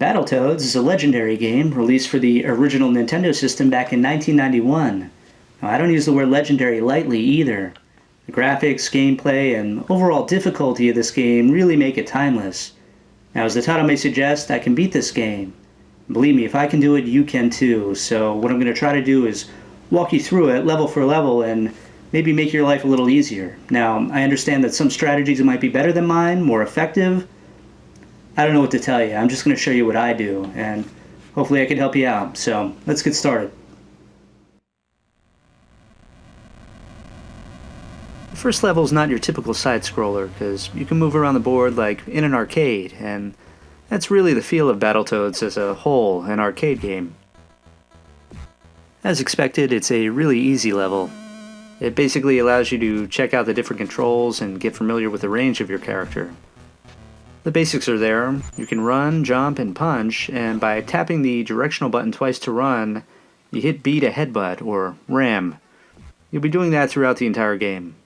Battletoads is a legendary game released for the original Nintendo system back in 1991. Now, I don't use the word legendary lightly either. The graphics, gameplay, and overall difficulty of this game really make it timeless. Now, as the title may suggest, I can beat this game. Believe me, if I can do it, you can too. So what I'm going to try to do is walk you through it level for level and maybe make your life a little easier. Now, I understand that some strategies might be better than mine, more effective. I don't know what to tell you. I'm just going to show you what I do, and hopefully I can help you out. So let's get started. The first level is not your typical side-scroller, because you can move around the board like in an arcade, and that's really the feel of Battletoads as a whole, an arcade game. As expected, it's a really easy level. It basically allows you to check out the different controls and get familiar with the range of your character. The basics are there. You can run, jump, and punch, and by tapping the directional button twice to run, you hit B to headbutt, or ram. You'll be doing that throughout the entire game.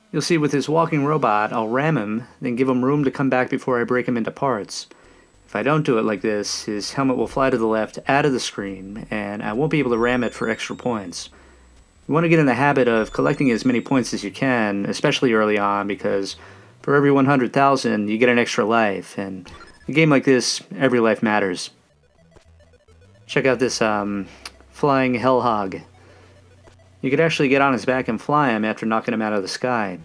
You'll see with this walking robot, I'll ram him, then give him room to come back before I break him into parts. If I don't do it like this, his helmet will fly to the left out of the screen, and I won't be able to ram it for extra points. You want to get in the habit of collecting as many points as you can, especially early on, because for every 100,000, you get an extra life, and in a game like this, every life matters. Check out this flying hell hog. You could actually get on his back and fly him after knocking him out of the sky.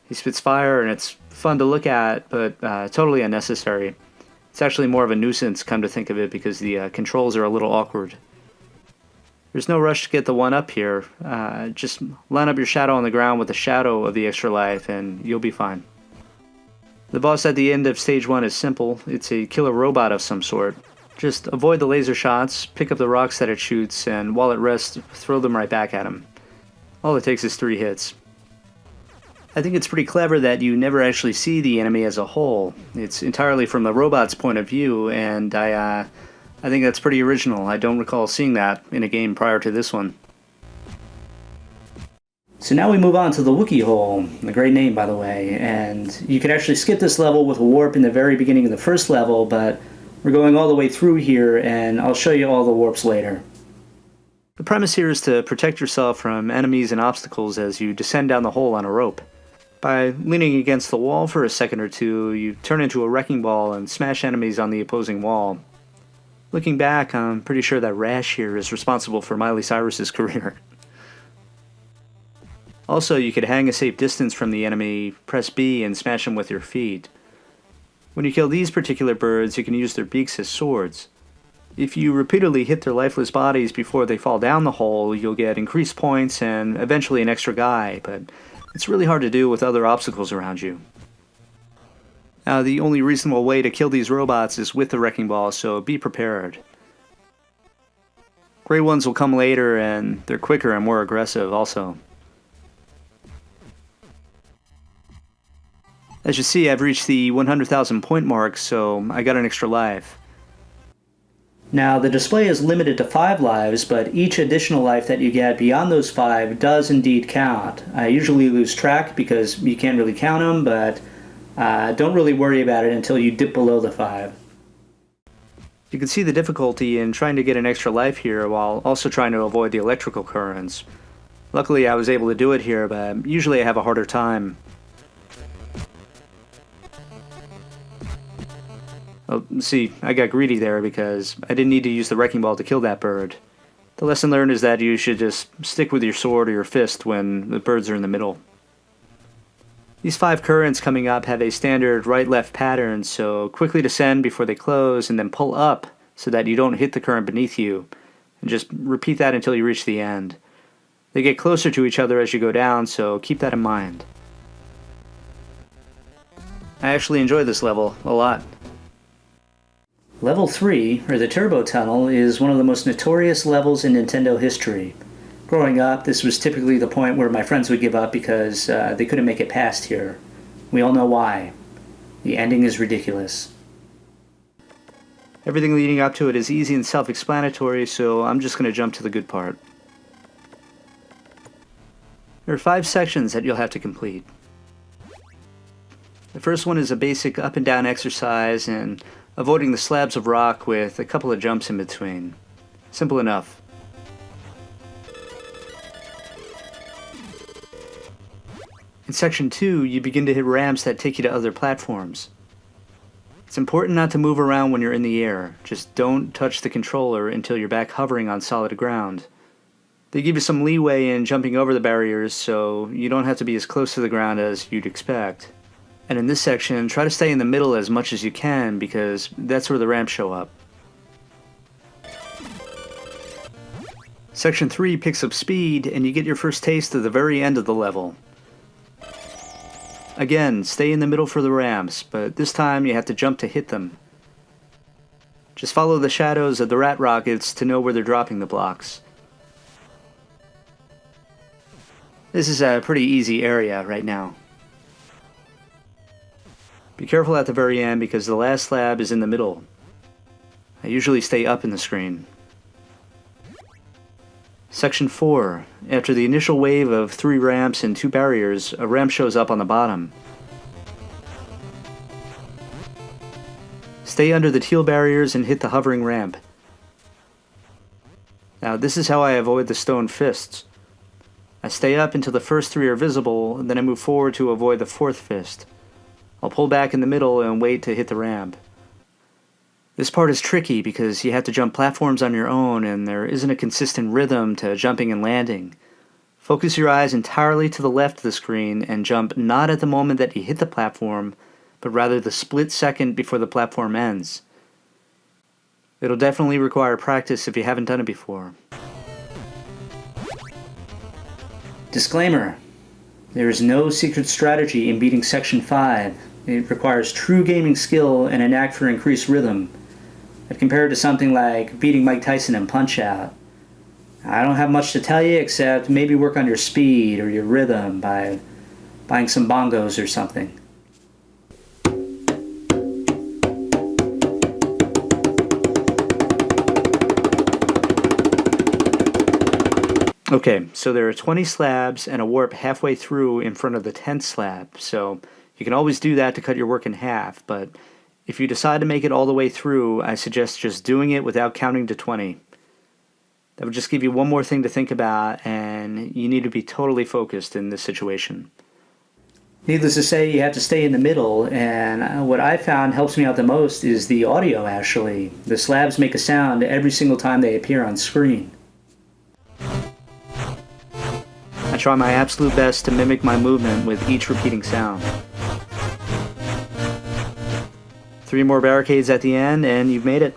He spits fire, and it's fun to look at, but totally unnecessary. It's actually more of a nuisance, come to think of it, because the controls are a little awkward. There's no rush to get the one up here. Just line up your shadow on the ground with the shadow of the extra life and you'll be fine. The boss at the end of stage 1 is simple. It's a killer robot of some sort. Just avoid the laser shots, pick up the rocks that it shoots, and while it rests, throw them right back at him. All it takes is 3 hits. I think it's pretty clever that you never actually see the enemy as a whole. It's entirely from the robot's point of view, and I think that's pretty original. I don't recall seeing that in a game prior to this one. So now we move on to the Wookie Hole, a great name by the way, and you can actually skip this level with a warp in the very beginning of the first level, but we're going all the way through here and I'll show you all the warps later. The premise here is to protect yourself from enemies and obstacles as you descend down the hole on a rope. By leaning against the wall for a second or two, you turn into a wrecking ball and smash enemies on the opposing wall. Looking back, I'm pretty sure that Rash here is responsible for Miley Cyrus's career. Also, you could hang a safe distance from the enemy, press B, and smash them with your feet. When you kill these particular birds, you can use their beaks as swords. If you repeatedly hit their lifeless bodies before they fall down the hole, you'll get increased points and eventually an extra guy, but it's really hard to do with other obstacles around you. Now, the only reasonable way to kill these robots is with the wrecking ball, so be prepared. Gray ones will come later, and they're quicker and more aggressive also. As you see, I've reached the 100,000 point mark, so I got an extra life. Now, the display is limited to 5 lives, but each additional life that you get beyond those 5 does indeed count. I usually lose track because you can't really count them, but don't really worry about it until you dip below the 5. You can see the difficulty in trying to get an extra life here while also trying to avoid the electrical currents. Luckily I was able to do it here, but usually I have a harder time. Oh, see, I got greedy there because I didn't need to use the wrecking ball to kill that bird. The lesson learned is that you should just stick with your sword or your fist when the birds are in the middle. These 5 currents coming up have a standard right-left pattern, so quickly descend before they close and then pull up so that you don't hit the current beneath you. And just repeat that until you reach the end. They get closer to each other as you go down, so keep that in mind. I actually enjoy this level a lot. Level 3, or the Turbo Tunnel, is one of the most notorious levels in Nintendo history. Growing up, this was typically the point where my friends would give up because they couldn't make it past here. We all know why. The ending is ridiculous. Everything leading up to it is easy and self-explanatory, so I'm just going to jump to the good part. There are 5 sections that you'll have to complete. The first one is a basic up and down exercise, and avoiding the slabs of rock with a couple of jumps in between. Simple enough. In Section 2, you begin to hit ramps that take you to other platforms. It's important not to move around when you're in the air. Just don't touch the controller until you're back hovering on solid ground. They give you some leeway in jumping over the barriers, so you don't have to be as close to the ground as you'd expect. And in this section, try to stay in the middle as much as you can, because that's where the ramps show up. Section 3 picks up speed, and you get your first taste of the very end of the level. Again, stay in the middle for the ramps, but this time you have to jump to hit them. Just follow the shadows of the rat rockets to know where they're dropping the blocks. This is a pretty easy area right now. Be careful at the very end because the last slab is in the middle. I usually stay up in the screen. Section 4. After the initial wave of 3 ramps and 2 barriers, a ramp shows up on the bottom. Stay under the teal barriers and hit the hovering ramp. Now this is how I avoid the stone fists. I stay up until the first 3 are visible, and then I move forward to avoid the 4th fist. I'll pull back in the middle and wait to hit the ramp. This part is tricky because you have to jump platforms on your own and there isn't a consistent rhythm to jumping and landing. Focus your eyes entirely to the left of the screen and jump not at the moment that you hit the platform, but rather the split second before the platform ends. It'll definitely require practice if you haven't done it before. Disclaimer: there is no secret strategy in beating Section 5. It requires true gaming skill and a knack for increased rhythm. I'd compare it to something like beating Mike Tyson in Punch-Out. I don't have much to tell you except maybe work on your speed or your rhythm by buying some bongos or something. Okay, so there are 20 slabs and a warp halfway through in front of the 10th slab, so you can always do that to cut your work in half, but if you decide to make it all the way through, I suggest just doing it without counting to 20. That would just give you one more thing to think about, and you need to be totally focused in this situation. Needless to say, you have to stay in the middle, and what I found helps me out the most is the audio, actually. The slabs make a sound every single time they appear on screen. I try my absolute best to mimic my movement with each repeating sound. 3 more barricades at the end, and you've made it.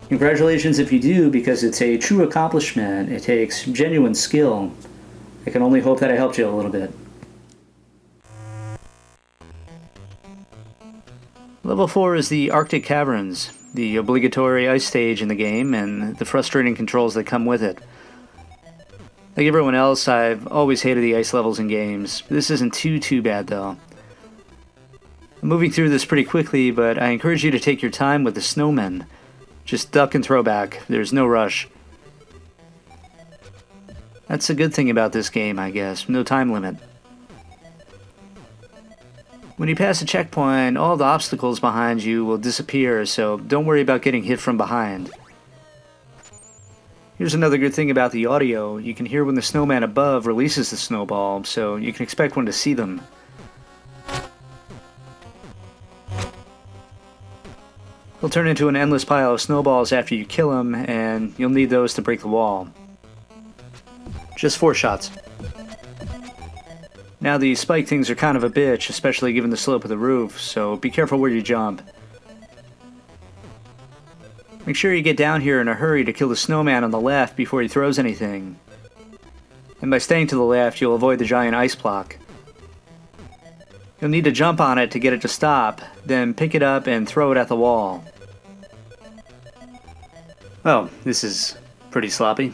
Congratulations if you do, because it's a true accomplishment. It takes genuine skill. I can only hope that I helped you a little bit. Level 4 is the Arctic Caverns, the obligatory ice stage in the game, and the frustrating controls that come with it. Like everyone else, I've always hated the ice levels in games. This isn't too bad, though. I'm moving through this pretty quickly, but I encourage you to take your time with the snowmen. Just duck and throw back. There's no rush. That's a good thing about this game, I guess. No time limit. When you pass a checkpoint, all the obstacles behind you will disappear, so don't worry about getting hit from behind. Here's another good thing about the audio. You can hear when the snowman above releases the snowball, so you can expect when to see them. They'll turn into an endless pile of snowballs after you kill them, and you'll need those to break the wall. Just 4 shots. Now these spike things are kind of a bitch, especially given the slope of the roof, so be careful where you jump. Make sure you get down here in a hurry to kill the snowman on the left before he throws anything. And by staying to the left, you'll avoid the giant ice block. You'll need to jump on it to get it to stop, then pick it up and throw it at the wall. Oh, this is pretty sloppy.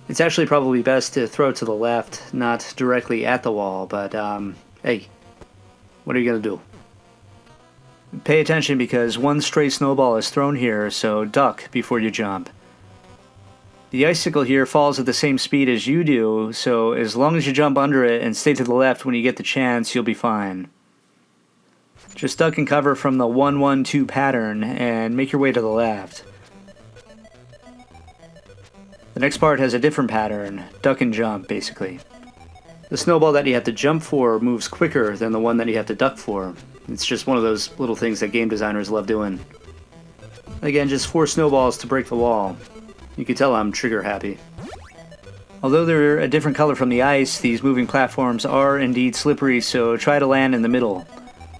It's actually probably best to throw it to the left, not directly at the wall, but hey, what are you gonna do? Pay attention because one stray snowball is thrown here, so duck before you jump. The icicle here falls at the same speed as you do, so as long as you jump under it and stay to the left when you get the chance, you'll be fine. Just duck and cover from the 1-1-2 pattern and make your way to the left. The next part has a different pattern, duck and jump basically. The snowball that you have to jump for moves quicker than the one that you have to duck for. It's just one of those little things that game designers love doing. Again, just 4 snowballs to break the wall. You can tell I'm trigger happy. Although they're a different color from the ice, these moving platforms are indeed slippery, so try to land in the middle.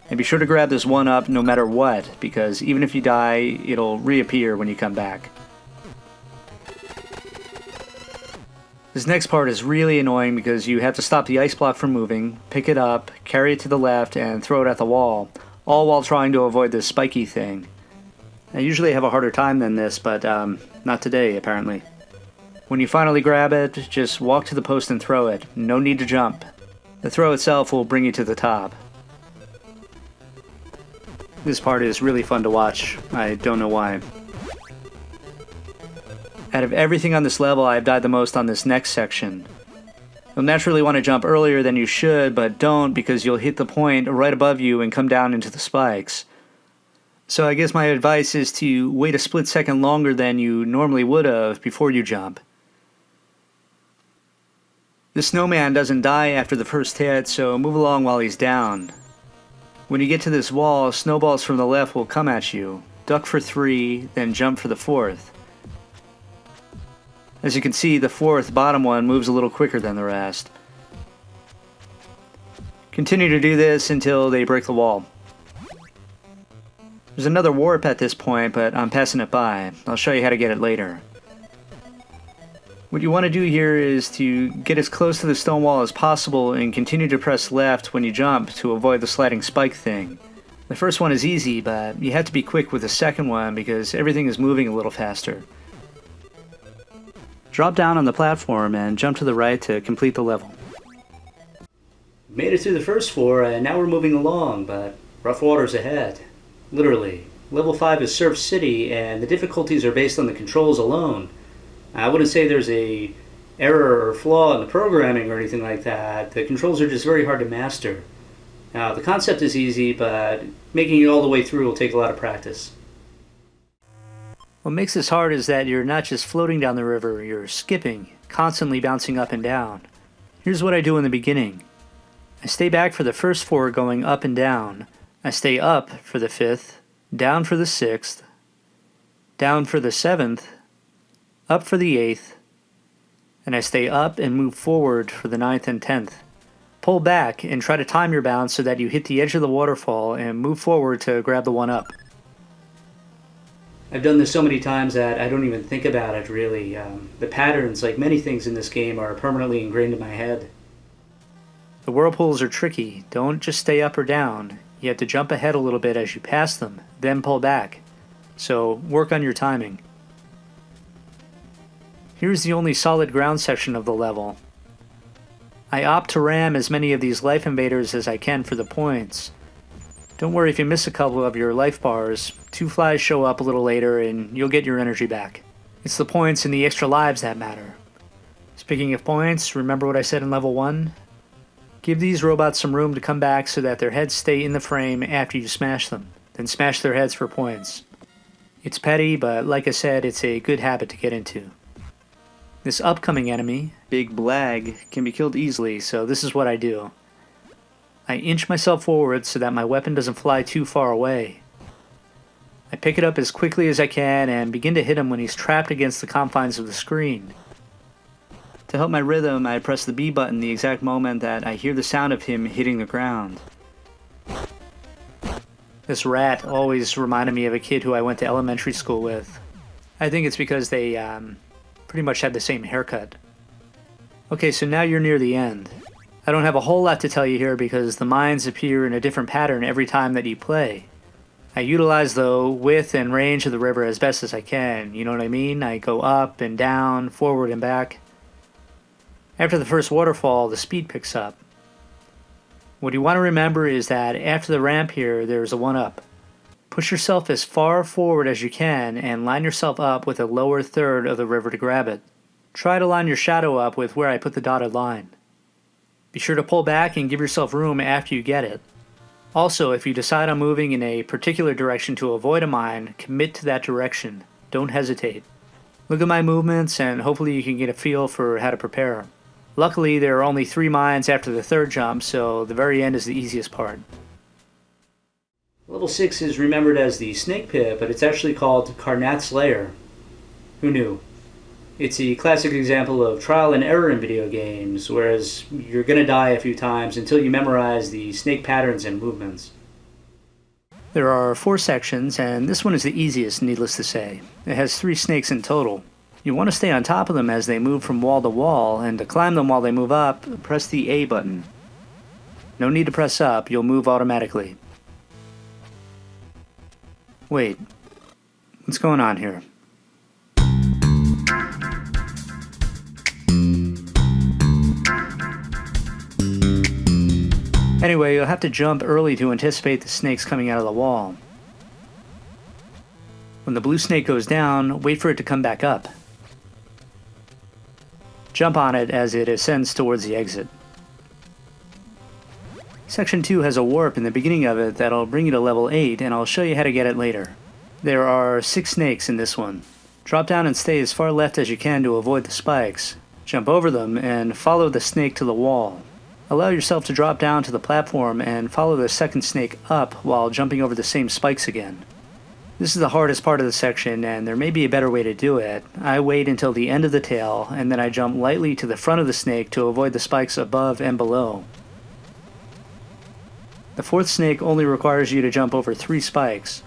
And be sure to grab this one up no matter what, because even if you die, it'll reappear when you come back. This next part is really annoying because you have to stop the ice block from moving, pick it up, carry it to the left, and throw it at the wall, all while trying to avoid this spiky thing. I usually have a harder time than this, but not today, apparently. When you finally grab it, just walk to the post and throw it. No need to jump. The throw itself will bring you to the top. This part is really fun to watch. I don't know why. Out of everything on this level, I've died the most on this next section. You'll naturally want to jump earlier than you should, but don't because you'll hit the point right above you and come down into the spikes. So I guess my advice is to wait a split second longer than you normally would have before you jump. The snowman doesn't die after the first hit, so move along while he's down. When you get to this wall, snowballs from the left will come at you. Duck for 3, then jump for the 4th. As you can see, the 4th bottom one moves a little quicker than the rest. Continue to do this until they break the wall. There's another warp at this point, but I'm passing it by. I'll show you how to get it later. What you want to do here is to get as close to the stone wall as possible and continue to press left when you jump to avoid the sliding spike thing. The first one is easy, but you have to be quick with the second one because everything is moving a little faster. Drop down on the platform and jump to the right to complete the level. Made it through the first 4 and now we're moving along, but rough waters ahead. Literally. Level 5 is Surf City and the difficulties are based on the controls alone. I wouldn't say there's a error or flaw in the programming or anything like that. The controls are just very hard to master. Now, the concept is easy, but making it all the way through will take a lot of practice. What makes this hard is that you're not just floating down the river, you're skipping, constantly bouncing up and down. Here's what I do in the beginning. I stay back for the first 4 going up and down. I stay up for the 5th, down for the 6th, down for the 7th, up for the 8th, and I stay up and move forward for the 9th and 10th. Pull back and try to time your bounce so that you hit the edge of the waterfall and move forward to grab the one up. I've done this so many times that I don't even think about it really. The patterns, like many things in this game, are permanently ingrained in my head. The whirlpools are tricky. Don't just stay up or down. You have to jump ahead a little bit as you pass them, then pull back. So work on your timing. Here's the only solid ground section of the level. I opt to ram as many of these life invaders as I can for the points. Don't worry if you miss a couple of your life bars. 2 flies show up a little later and you'll get your energy back. It's the points and the extra lives that matter. Speaking of points, remember what I said in level 1? Give these robots some room to come back so that their heads stay in the frame after you smash them. Then smash their heads for points. It's petty, but like I said, it's a good habit to get into. This upcoming enemy, Big Blag, can be killed easily, so this is what I do. I inch myself forward so that my weapon doesn't fly too far away. I pick it up as quickly as I can and begin to hit him when he's trapped against the confines of the screen. To help my rhythm, I press the B button the exact moment that I hear the sound of him hitting the ground. This rat always reminded me of a kid who I went to elementary school with. I think it's because they pretty much had the same haircut. Okay, so now you're near the end. I don't have a whole lot to tell you here because the mines appear in a different pattern every time that you play. I utilize the width and range of the river as best as I can, you know what I mean? I go up and down, forward and back. After the first waterfall, the speed picks up. What you want to remember is that after the ramp here, there's a 1-up. Push yourself as far forward as you can and line yourself up with a lower third of the river to grab it. Try to line your shadow up with where I put the dotted line. Be sure to pull back and give yourself room after you get it. Also, if you decide on moving in a particular direction to avoid a mine, commit to that direction. Don't hesitate. Look at my movements and hopefully you can get a feel for how to prepare. Luckily, there are only 3 mines after the third jump, so the very end is the easiest part. Level 6 is remembered as the Snake Pit, but it's actually called Karnath's Lair. Who knew? It's a classic example of trial and error in video games, whereas you're gonna die a few times until you memorize the snake patterns and movements. There are 4 sections, and this one is the easiest, needless to say. It has 3 snakes in total. You want to stay on top of them as they move from wall to wall, and to climb them while they move up, press the A button. No need to press up, you'll move automatically. Wait, what's going on here? Anyway, you'll have to jump early to anticipate the snakes coming out of the wall. When the blue snake goes down, wait for it to come back up. Jump on it as it ascends towards the exit. Section 2 has a warp in the beginning of it that'll bring you to level 8, and I'll show you how to get it later. There are 6 snakes in this one. Drop down and stay as far left as you can to avoid the spikes. Jump over them and follow the snake to the wall. Allow yourself to drop down to the platform and follow the second snake up while jumping over the same spikes again. This is the hardest part of the section, and there may be a better way to do it. I wait until the end of the tail, and then I jump lightly to the front of the snake to avoid the spikes above and below. The 4th snake only requires you to jump over 3 spikes.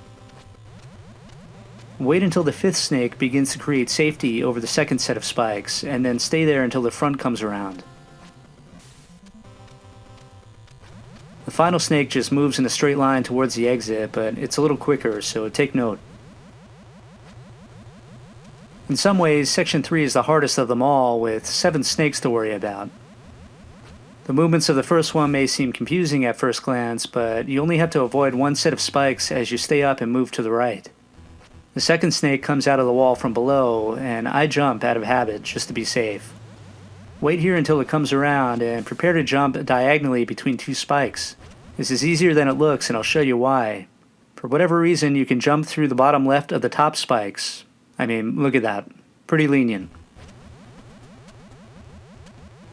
Wait until the 5th snake begins to create safety over the second set of spikes, and then stay there until the front comes around. The final snake just moves in a straight line towards the exit, but it's a little quicker, so take note. In some ways, Section 3 is the hardest of them all, with 7 snakes to worry about. The movements of the first one may seem confusing at first glance, but you only have to avoid 1 set of spikes as you stay up and move to the right. The second snake comes out of the wall from below, and I jump out of habit just to be safe. Wait here until it comes around and prepare to jump diagonally between 2 spikes. This is easier than it looks, and I'll show you why. For whatever reason, you can jump through the bottom left of the top spikes. I mean, look at that. Pretty lenient.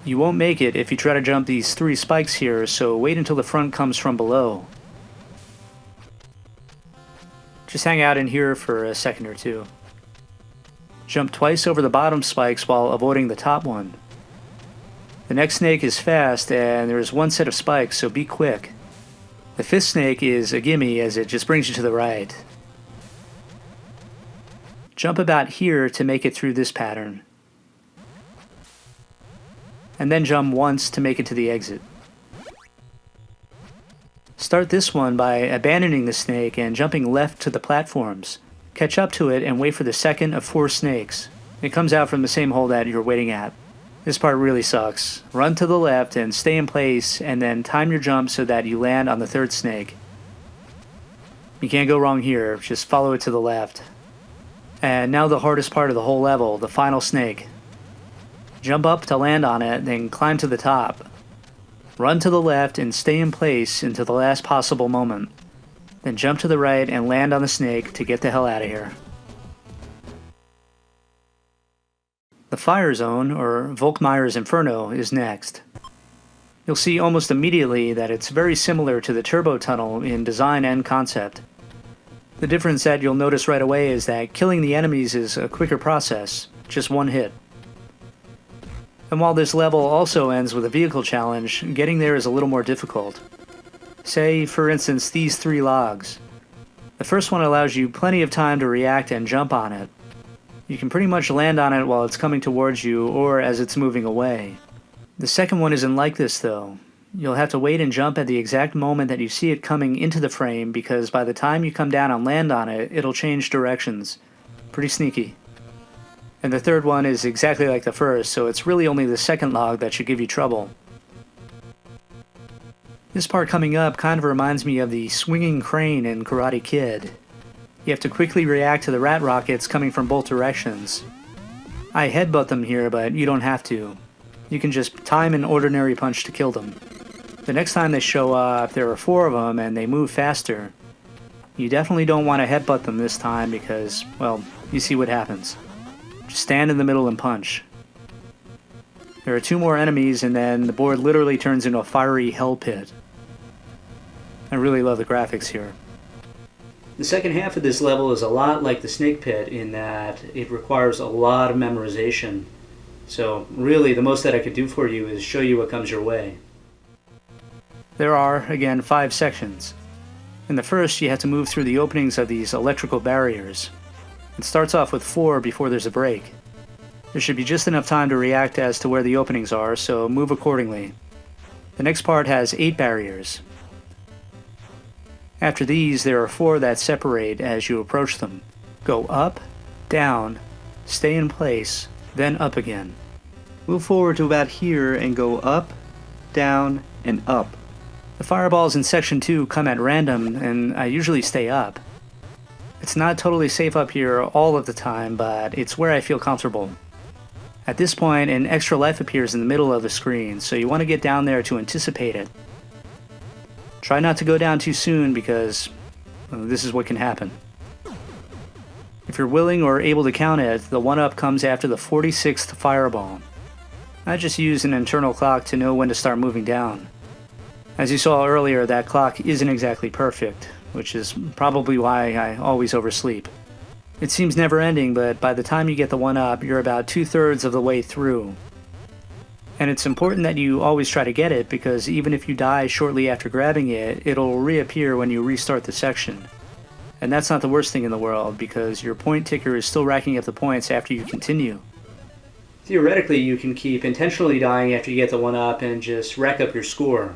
You won't make it if you try to jump these 3 spikes here, so wait until the front comes from below. Just hang out in here for a second or two. Jump twice over the bottom spikes while avoiding the top one. The next snake is fast, and there is 1 set of spikes, so be quick. The 5th snake is a gimme as it just brings you to the right. Jump about here to make it through this pattern. And then jump once to make it to the exit. Start this one by abandoning the snake and jumping left to the platforms. Catch up to it and wait for the second of 4 snakes. It comes out from the same hole that you're waiting at. This part really sucks. Run to the left and stay in place, and then time your jump so that you land on the 3rd snake. You can't go wrong here, just follow it to the left. And now the hardest part of the whole level, the final snake. Jump up to land on it, then climb to the top. Run to the left and stay in place until the last possible moment. Then jump to the right and land on the snake to get the hell out of here. The Fire Zone, or Volkmeyer's Inferno, is next. You'll see almost immediately that it's very similar to the Turbo Tunnel in design and concept. The difference that you'll notice right away is that killing the enemies is a quicker process, just 1 hit. And while this level also ends with a vehicle challenge, getting there is a little more difficult. Say, for instance, these 3 logs. The first one allows you plenty of time to react and jump on it. You can pretty much land on it while it's coming towards you or as it's moving away. The second one isn't like this though. You'll have to wait and jump at the exact moment that you see it coming into the frame, because by the time you come down and land on it, it'll change directions. Pretty sneaky. And the third one is exactly like the first, so it's really only the second log that should give you trouble. This part coming up kind of reminds me of the swinging crane in Karate Kid. You have to quickly react to the rat rockets coming from both directions. I headbutt them here, but you don't have to. You can just time an ordinary punch to kill them. The next time they show up, there are 4 of them and they move faster. You definitely don't want to headbutt them this time because, well, you see what happens. Just stand in the middle and punch. There are 2 more enemies and then the board literally turns into a fiery hell pit. I really love the graphics here. The second half of this level is a lot like the Snake Pit in that it requires a lot of memorization. So really the most that I could do for you is show you what comes your way. There are, again, 5 sections. In the first, you have to move through the openings of these electrical barriers. It starts off with 4 before there's a break. There should be just enough time to react as to where the openings are, so move accordingly. The next part has 8 barriers. After these, there are 4 that separate as you approach them. Go up, down, stay in place, then up again. Move forward to about here and go up, down, and up. The fireballs in section 2 come at random, and I usually stay up. It's not totally safe up here all of the time, but it's where I feel comfortable. At this point, an extra life appears in the middle of the screen, so you want to get down there to anticipate it. Try not to go down too soon because this is what can happen. If you're willing or able to count it, the 1-up comes after the 46th fireball. I just use an internal clock to know when to start moving down. As you saw earlier, that clock isn't exactly perfect, which is probably why I always oversleep. It seems never ending, but by the time you get the 1-up, you're about 2/3 of the way through. And it's important that you always try to get it, because even if you die shortly after grabbing it, it'll reappear when you restart the section. And that's not the worst thing in the world, because your point ticker is still racking up the points after you continue. Theoretically, you can keep intentionally dying after you get the 1-up and just rack up your score.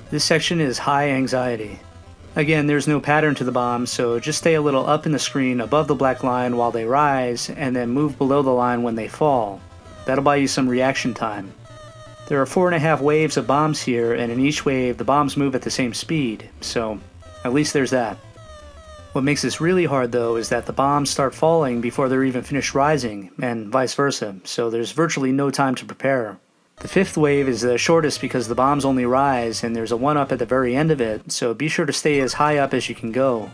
This section is high anxiety. Again, there's no pattern to the bombs, so just stay a little up in the screen above the black line while they rise, and then move below the line when they fall. That'll buy you some reaction time. There are 4.5 waves of bombs here, and in each wave the bombs move at the same speed, so at least there's that. What makes this really hard though is that the bombs start falling before they're even finished rising, and vice versa, so there's virtually no time to prepare. The 5th wave is the shortest because the bombs only rise and there's a 1-up at the very end of it, so be sure to stay as high up as you can go.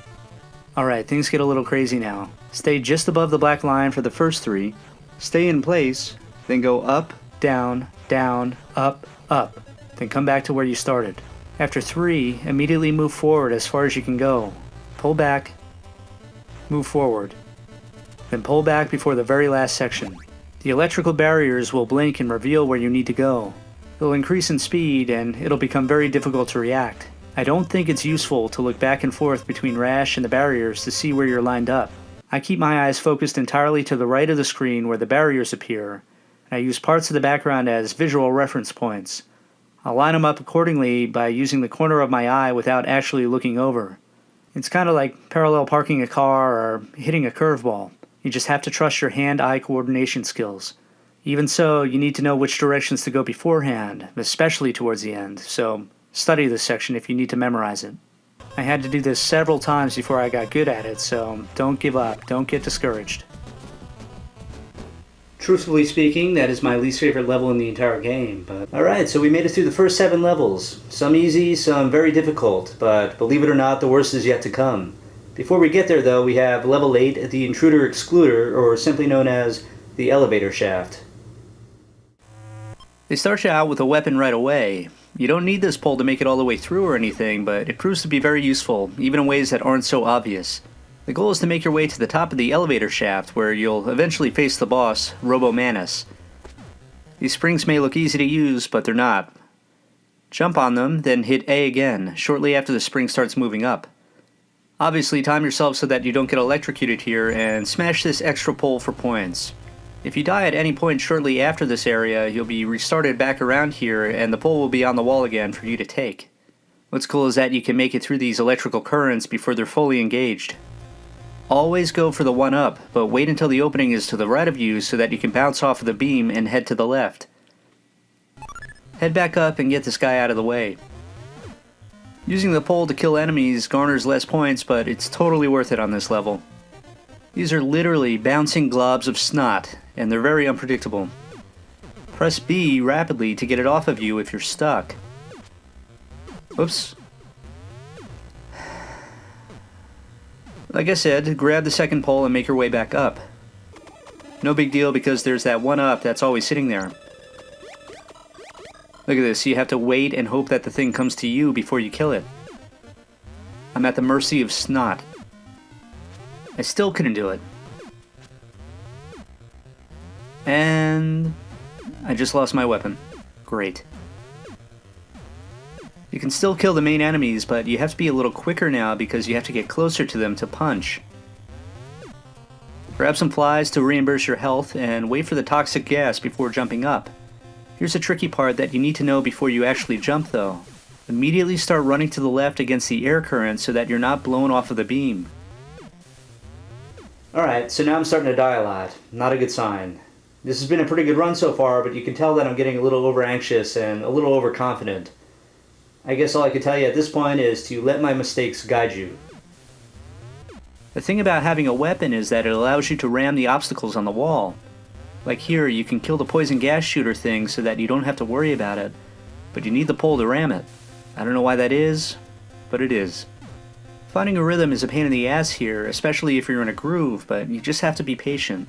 Alright, things get a little crazy now. Stay just above the black line for the first 3, stay in place, then go up, down, down, up, up, then come back to where you started. After 3, immediately move forward as far as you can go. Pull back, move forward, then pull back before the very last section. The electrical barriers will blink and reveal where you need to go. It'll increase in speed and it'll become very difficult to react. I don't think it's useful to look back and forth between Rash and the barriers to see where you're lined up. I keep my eyes focused entirely to the right of the screen where the barriers appear, and I use parts of the background as visual reference points. I'll line them up accordingly by using the corner of my eye without actually looking over. It's kind of like parallel parking a car or hitting a curveball. You just have to trust your hand-eye coordination skills. Even so, you need to know which directions to go beforehand, especially towards the end, so study this section if you need to memorize it. I had to do this several times before I got good at it, so don't give up, don't get discouraged. Truthfully speaking, that is my least favorite level in the entire game, but... Alright, so we made it through the first 7 levels. Some easy, some very difficult, but believe it or not, the worst is yet to come. Before we get there, though, we have Level 8, the Intruder Excluder, or simply known as the Elevator Shaft. They start you out with a weapon right away. You don't need this pole to make it all the way through or anything, but it proves to be very useful, even in ways that aren't so obvious. The goal is to make your way to the top of the elevator shaft, where you'll eventually face the boss, Robo-Manus. These springs may look easy to use, but they're not. Jump on them, then hit A again, shortly after the spring starts moving up. Obviously, time yourself so that you don't get electrocuted here, and smash this extra pole for points. If you die at any point shortly after this area, you'll be restarted back around here, and the pole will be on the wall again for you to take. What's cool is that you can make it through these electrical currents before they're fully engaged. Always go for the 1-up, but wait until the opening is to the right of you so that you can bounce off of the beam and head to the left. Head back up and get this guy out of the way. Using the pole to kill enemies garners less points, but it's totally worth it on this level. These are literally bouncing globs of snot, and they're very unpredictable. Press B rapidly to get it off of you if you're stuck. Oops. Like I said, grab the second pole and make your way back up. No big deal because there's that one up that's always sitting there. Look at this, you have to wait and hope that the thing comes to you before you kill it. I'm at the mercy of snot. I still couldn't do it. And I just lost my weapon. Great. You can still kill the main enemies, but you have to be a little quicker now because you have to get closer to them to punch. Grab some flies to reimburse your health and wait for the toxic gas before jumping up. Here's a tricky part that you need to know before you actually jump though. Immediately start running to the left against the air current so that you're not blown off of the beam. Alright, so now I'm starting to die a lot. Not a good sign. This has been a pretty good run so far, but you can tell that I'm getting a little over-anxious and a little overconfident. I guess all I can tell you at this point is to let my mistakes guide you. The thing about having a weapon is that it allows you to ram the obstacles on the wall. Like here, you can kill the poison gas shooter thing so that you don't have to worry about it, but you need the pole to ram it. I don't know why that is, but it is. Finding a rhythm is a pain in the ass here, especially if you're in a groove, but you just have to be patient.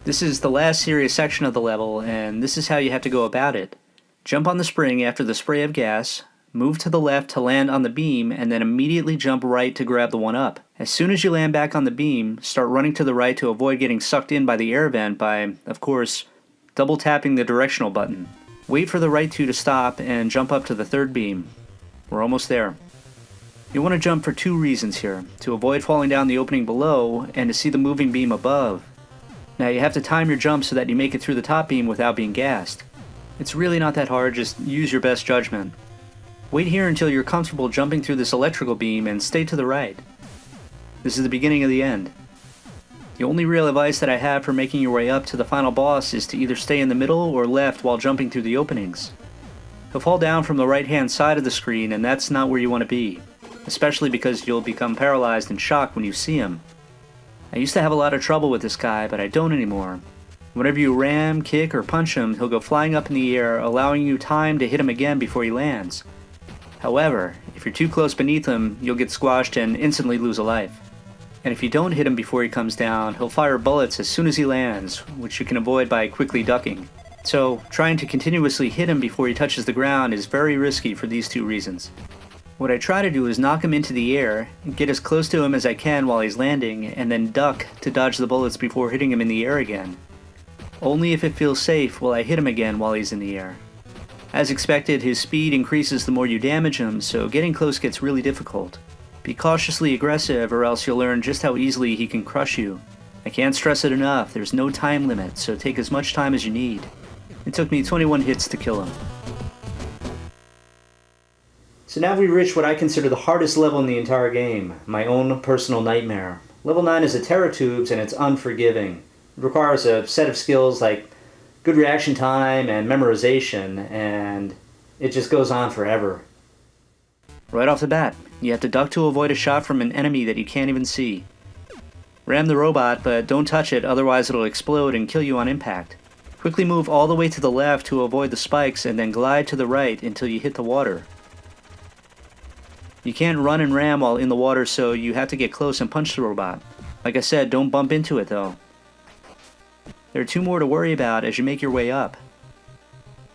This is the last serious section of the level, and this is how you have to go about it. Jump on the spring after the spray of gas, move to the left to land on the beam, and then immediately jump right to grab the one up. As soon as you land back on the beam, start running to the right to avoid getting sucked in by the air vent by, of course, double tapping the directional button. Wait for the right two to stop and jump up to the third beam. We're almost there. You want to jump for two reasons here, to avoid falling down the opening below and to see the moving beam above. Now you have to time your jump so that you make it through the top beam without being gassed. It's really not that hard, just use your best judgment. Wait here until you're comfortable jumping through this electrical beam and stay to the right. This is the beginning of the end. The only real advice that I have for making your way up to the final boss is to either stay in the middle or left while jumping through the openings. He'll fall down from the right hand side of the screen and that's not where you want to be, especially because you'll become paralyzed and shocked when you see him. I used to have a lot of trouble with this guy, but I don't anymore. Whenever you ram, kick, or punch him, he'll go flying up in the air, allowing you time to hit him again before he lands. However, if you're too close beneath him, you'll get squashed and instantly lose a life. And if you don't hit him before he comes down, he'll fire bullets as soon as he lands, which you can avoid by quickly ducking. So, trying to continuously hit him before he touches the ground is very risky for these two reasons. What I try to do is knock him into the air, get as close to him as I can while he's landing, and then duck to dodge the bullets before hitting him in the air again. Only if it feels safe will I hit him again while he's in the air. As expected, his speed increases the more you damage him, so getting close gets really difficult. Be cautiously aggressive or else you'll learn just how easily he can crush you. I can't stress it enough, there's no time limit, so take as much time as you need. It took me 21 hits to kill him. So now we reach what I consider the hardest level in the entire game, my own personal nightmare. Level 9 is a Terra Tubes and it's unforgiving. It requires a set of skills like good reaction time and memorization, and it just goes on forever. Right off the bat, you have to duck to avoid a shot from an enemy that you can't even see. Ram the robot, but don't touch it, otherwise it'll explode and kill you on impact. Quickly move all the way to the left to avoid the spikes and then glide to the right until you hit the water. You can't run and ram while in the water, so you have to get close and punch the robot. Like I said, don't bump into it though. There are two more to worry about as you make your way up.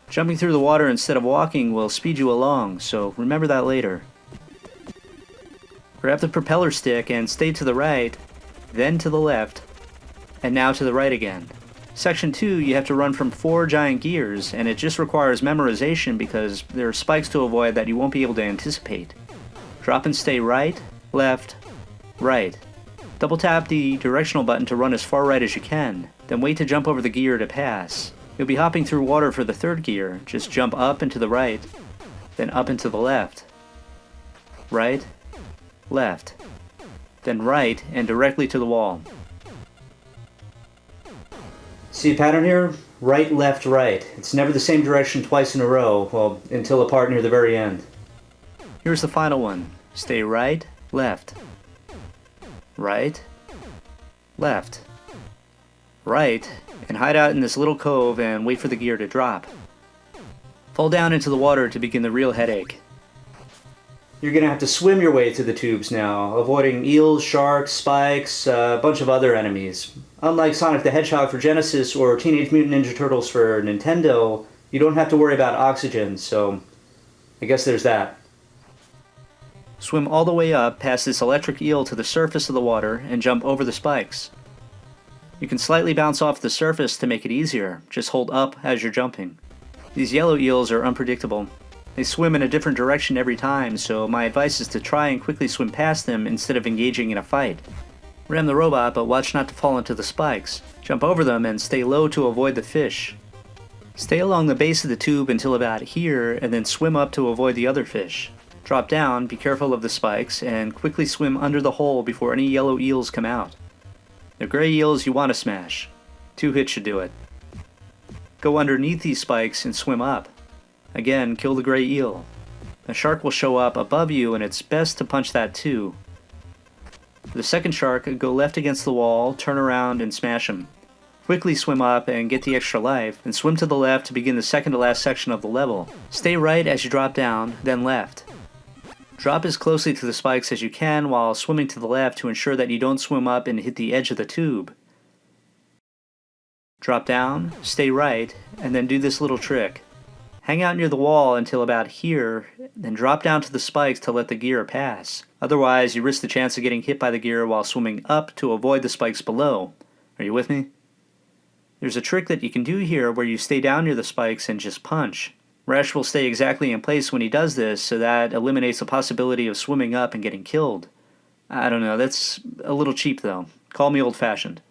Jumping through the water instead of walking will speed you along, so remember that later. Grab the propeller stick and stay to the right, then to the left, and now to the right again. Section 2, you have to run from 4 giant gears, and it just requires memorization because there are spikes to avoid that you won't be able to anticipate. Drop and stay right, left, right. Double tap the directional button to run as far right as you can, then wait to jump over the gear to pass. You'll be hopping through water for the third gear, just jump up and to the right, then up and to the left. Right, left, then right and directly to the wall. See a pattern here? Right, left, right. It's never the same direction twice in a row, well, until a part near the very end. Here's the final one. Stay right, left. Right, left. Right, and hide out in this little cove and wait for the gear to drop. Fall down into the water to begin the real headache. You're going to have to swim your way through the tubes now, avoiding eels, sharks, spikes, a bunch of other enemies. Unlike Sonic the Hedgehog for Genesis or Teenage Mutant Ninja Turtles for Nintendo, you don't have to worry about oxygen, so I guess there's that. Swim all the way up past this electric eel to the surface of the water and jump over the spikes. You can slightly bounce off the surface to make it easier, just hold up as you're jumping. These yellow eels are unpredictable. They swim in a different direction every time, so my advice is to try and quickly swim past them instead of engaging in a fight. Ram the robot, but watch not to fall into the spikes. Jump over them and stay low to avoid the fish. Stay along the base of the tube until about here, and then swim up to avoid the other fish. Drop down, be careful of the spikes, and quickly swim under the hole before any yellow eels come out. The gray eels you want to smash. 2 hits should do it. Go underneath these spikes and swim up. Again, kill the gray eel. A shark will show up above you, and it's best to punch that too. For the second shark, go left against the wall, turn around, and smash him. Quickly swim up and get the extra life, and swim to the left to begin the second to last section of the level. Stay right as you drop down, then left. Drop as closely to the spikes as you can while swimming to the left to ensure that you don't swim up and hit the edge of the tube. Drop down, stay right, and then do this little trick. Hang out near the wall until about here, then drop down to the spikes to let the gear pass. Otherwise, you risk the chance of getting hit by the gear while swimming up to avoid the spikes below. Are you with me? There's a trick that you can do here where you stay down near the spikes and just punch. Resh will stay exactly in place when he does this, so that eliminates the possibility of swimming up and getting killed. I don't know, that's a little cheap though. Call me old-fashioned.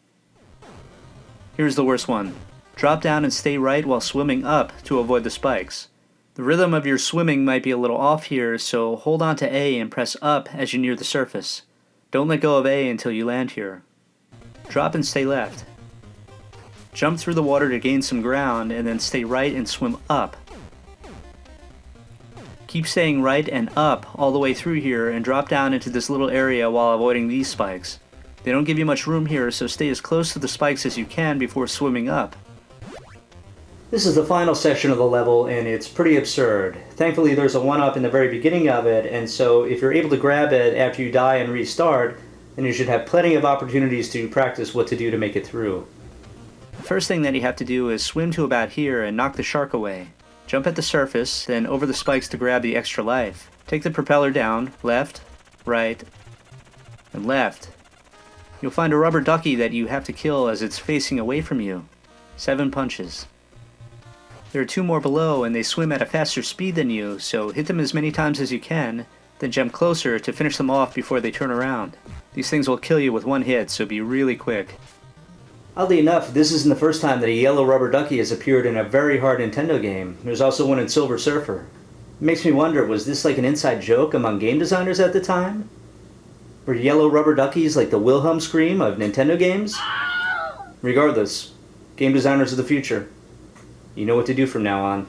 Here's the worst one. Drop down and stay right while swimming up to avoid the spikes. The rhythm of your swimming might be a little off here, so hold on to A and press up as you near the surface. Don't let go of A until you land here. Drop and stay left. Jump through the water to gain some ground, and then stay right and swim up. Keep staying right and up all the way through here and drop down into this little area while avoiding these spikes. They don't give you much room here, so stay as close to the spikes as you can before swimming up. This is the final section of the level, and it's pretty absurd. Thankfully, there's a 1-up in the very beginning of it, and so if you're able to grab it after you die and restart, then you should have plenty of opportunities to practice what to do to make it through. The first thing that you have to do is swim to about here and knock the shark away. Jump at the surface, then over the spikes to grab the extra life. Take the propeller down, left, right, and left. You'll find a rubber ducky that you have to kill as it's facing away from you. 7 punches. There are 2 more below, and they swim at a faster speed than you, so hit them as many times as you can, then jump closer to finish them off before they turn around. These things will kill you with 1 hit, so be really quick. Oddly enough, this isn't the first time that a yellow rubber ducky has appeared in a very hard Nintendo game. There's also one in Silver Surfer. It makes me wonder, was this like an inside joke among game designers at the time? Were yellow rubber duckies like the Wilhelm scream of Nintendo games? Regardless, game designers of the future, you know what to do from now on.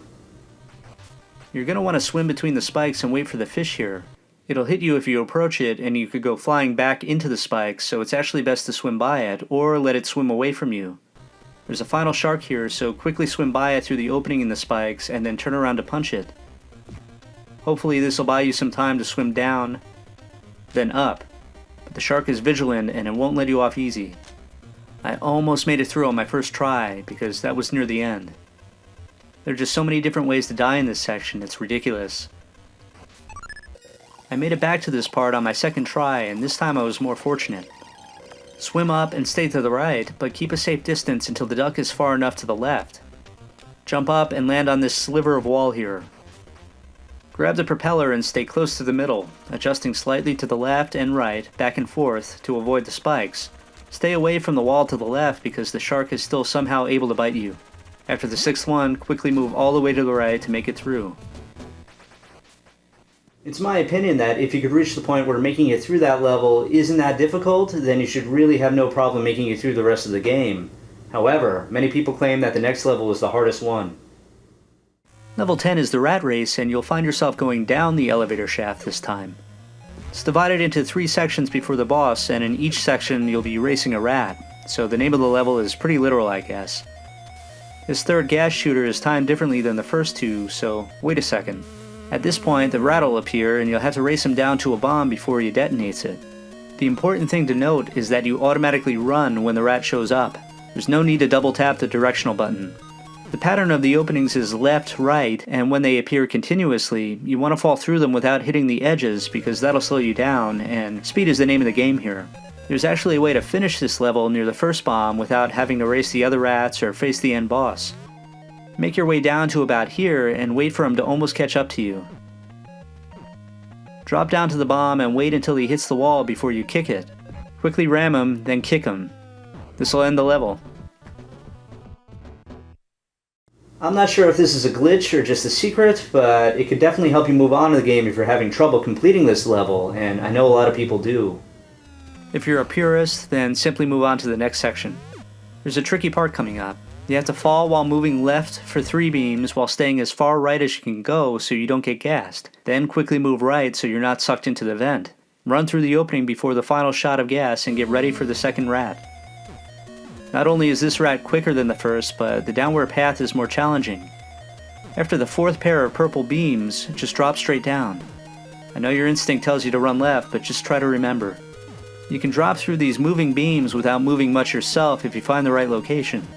You're going to want to swim between the spikes and wait for the fish here. It'll hit you if you approach it, and you could go flying back into the spikes, so it's actually best to swim by it, or let it swim away from you. There's a final shark here, so quickly swim by it through the opening in the spikes, and then turn around to punch it. Hopefully this will buy you some time to swim down, then up. But the shark is vigilant, and it won't let you off easy. I almost made it through on my first try, because that was near the end. There are just so many different ways to die in this section, it's ridiculous. I made it back to this part on my second try, and this time I was more fortunate. Swim up and stay to the right, but keep a safe distance until the duck is far enough to the left. Jump up and land on this sliver of wall here. Grab the propeller and stay close to the middle, adjusting slightly to the left and right, back and forth, to avoid the spikes. Stay away from the wall to the left because the shark is still somehow able to bite you. After the 6th one, quickly move all the way to the right to make it through. It's my opinion that if you could reach the point where making it through that level isn't that difficult, then you should really have no problem making it through the rest of the game. However, many people claim that the next level is the hardest one. Level 10 is the rat race, and you'll find yourself going down the elevator shaft this time. It's divided into 3 sections before the boss, and in each section you'll be racing a rat, so the name of the level is pretty literal, I guess. This third gas shooter is timed differently than the first 2, so wait a second. At this point, the rat will appear and you'll have to race him down to a bomb before he detonates it. The important thing to note is that you automatically run when the rat shows up. There's no need to double tap the directional button. The pattern of the openings is left, right, and when they appear continuously, you want to fall through them without hitting the edges because that'll slow you down, and speed is the name of the game here. There's actually a way to finish this level near the first bomb without having to race the other rats or face the end boss. Make your way down to about here and wait for him to almost catch up to you. Drop down to the bomb and wait until he hits the wall before you kick it. Quickly ram him, then kick him. This will end the level. I'm not sure if this is a glitch or just a secret, but it could definitely help you move on to the game if you're having trouble completing this level, and I know a lot of people do. If you're a purist, then simply move on to the next section. There's a tricky part coming up. You have to fall while moving left for 3 beams while staying as far right as you can go so you don't get gassed. Then quickly move right so you're not sucked into the vent. Run through the opening before the final shot of gas and get ready for the second rat. Not only is this rat quicker than the first, but the downward path is more challenging. After the 4th pair of purple beams, just drop straight down. I know your instinct tells you to run left, but just try to remember. You can drop through these moving beams without moving much yourself if you find the right location.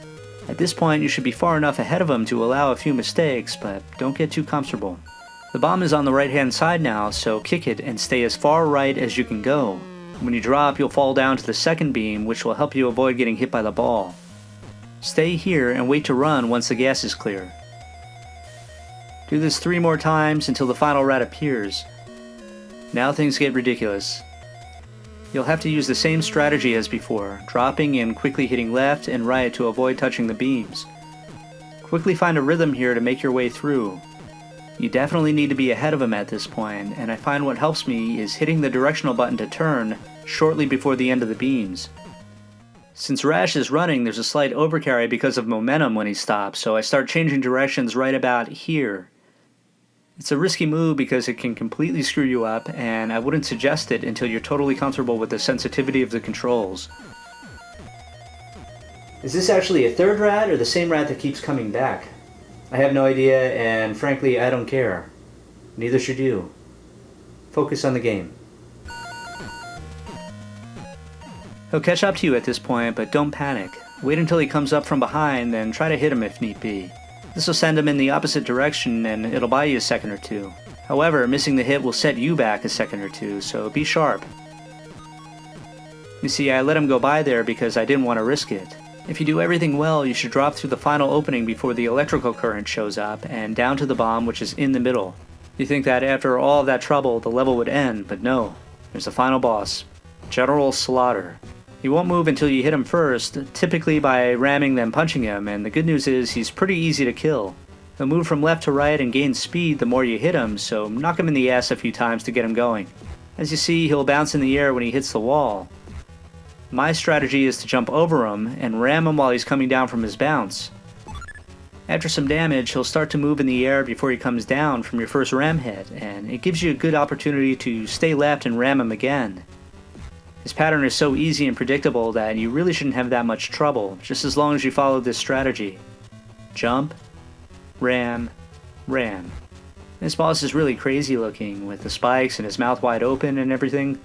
At this point, you should be far enough ahead of them to allow a few mistakes, but don't get too comfortable. The bomb is on the right-hand side now, so kick it and stay as far right as you can go. When you drop, you'll fall down to the second beam, which will help you avoid getting hit by the ball. Stay here and wait to run once the gas is clear. Do this 3 more times until the final rat appears. Now things get ridiculous. You'll have to use the same strategy as before, dropping and quickly hitting left and right to avoid touching the beams. Quickly find a rhythm here to make your way through. You definitely need to be ahead of him at this point, and I find what helps me is hitting the directional button to turn shortly before the end of the beams. Since Rash is running, there's a slight overcarry because of momentum when he stops, so I start changing directions right about here. It's a risky move because it can completely screw you up, and I wouldn't suggest it until you're totally comfortable with the sensitivity of the controls. Is this actually a third rat or the same rat that keeps coming back? I have no idea, and frankly, I don't care. Neither should you. Focus on the game. He'll catch up to you at this point, but don't panic. Wait until he comes up from behind, then try to hit him if need be. This will send him in the opposite direction, and it'll buy you a second or two. However, missing the hit will set you back a second or two, so be sharp. You see, I let him go by there because I didn't want to risk it. If you do everything well, you should drop through the final opening before the electrical current shows up, and down to the bomb, which is in the middle. You think that after all of that trouble, the level would end, but no. There's the final boss, General Slaughter. He won't move until you hit him first, typically by ramming then punching him, and the good news is he's pretty easy to kill. He'll move from left to right and gain speed the more you hit him, so knock him in the ass a few times to get him going. As you see, he'll bounce in the air when he hits the wall. My strategy is to jump over him and ram him while he's coming down from his bounce. After some damage, he'll start to move in the air before he comes down from your first ram hit, and it gives you a good opportunity to stay left and ram him again. This pattern is so easy and predictable that you really shouldn't have that much trouble, just as long as you follow this strategy. Jump, ram, ram. This boss is really crazy looking, with the spikes and his mouth wide open and everything.